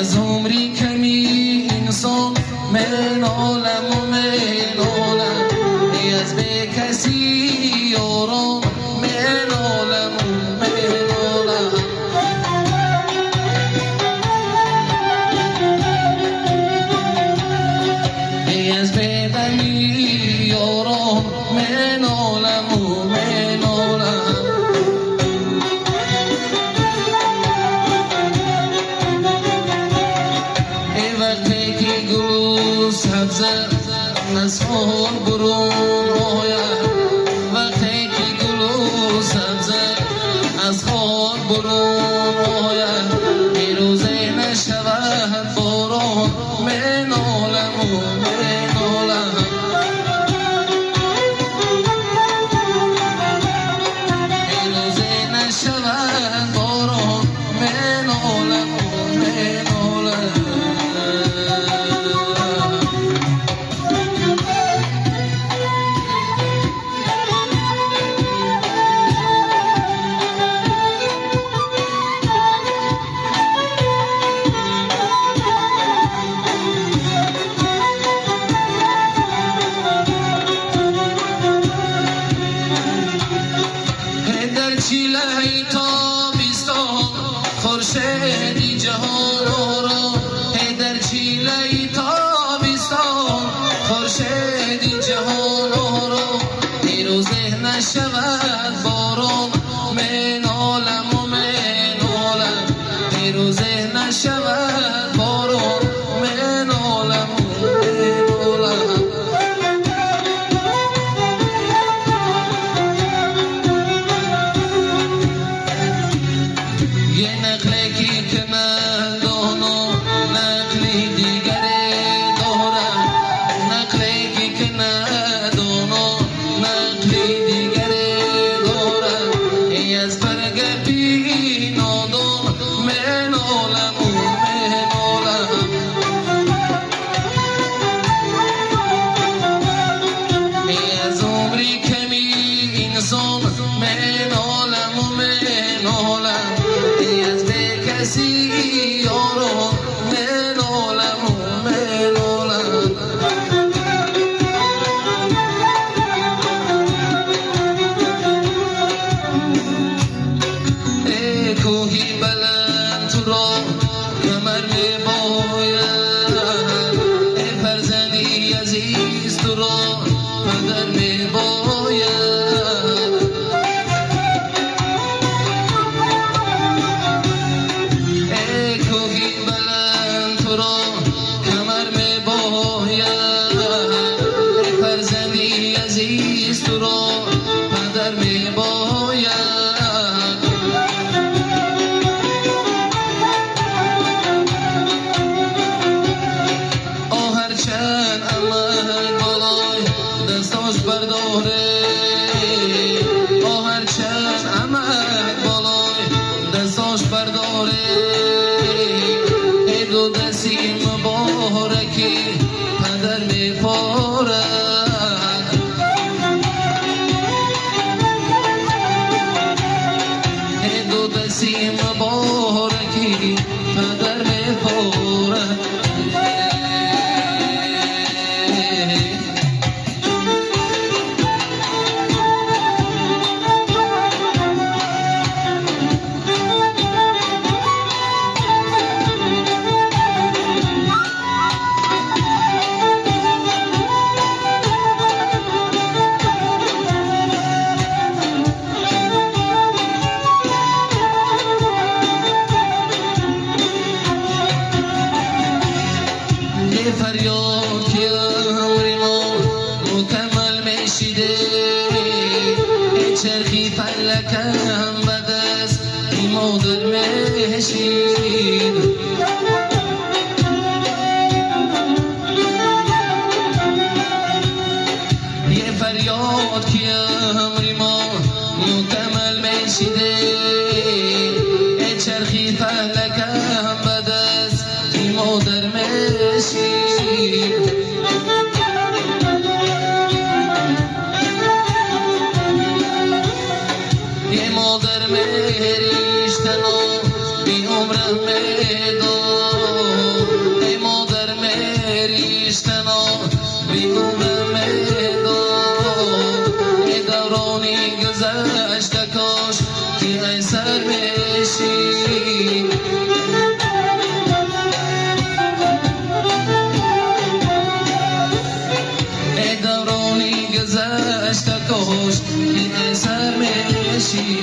از عمری کمی انسان منالم و منالم از به کسی یارم منالم و منالم از به غمی یارم منالم و منالم ای وقتی که گل سبز از خون برون آید وقتی که گل سبز از خون برون آید ای روزه نشود باران منالم و منالم ای روزه نشود باران منالم و منالم چیلهی تابستان خورشیدی جهان را در چیلهی تابستان خورشیدی جهان را ای روزه نشود باران منالم و منالم ای روزه نشود باران منالم و منالم یه نقلی که من دانم نقلی دیگری دارم نقلی که ندانم نقلی دیگری دارم ای از برگ بی نادان منالم و منالم ای از عمری کمی انسان منالم و منالم از به کسی یارم منالم و منالم ای کوهی بلند تو را کمر می باید ای فرزندی عزیز تو را پدر می باید کمر می باید فرزندی عزیز تو را پدر می باید آهر چند عمل بالای دستاش برداره آهر چند عمل بالای دستاش برداره ای دو دستی مبارکی پدر می پارد ای دو دستی مبارکی پدر می پارد فریاد که عمر ما مکمل میشیده ای چرخی فلکم به دست ای مادر میشید یه فریاد که عمر ما مکمل میشیده ای چرخی فلکم به دست ای مادر میشید یه مادر مهریشتن و بی عمرم سرکش این سر میشی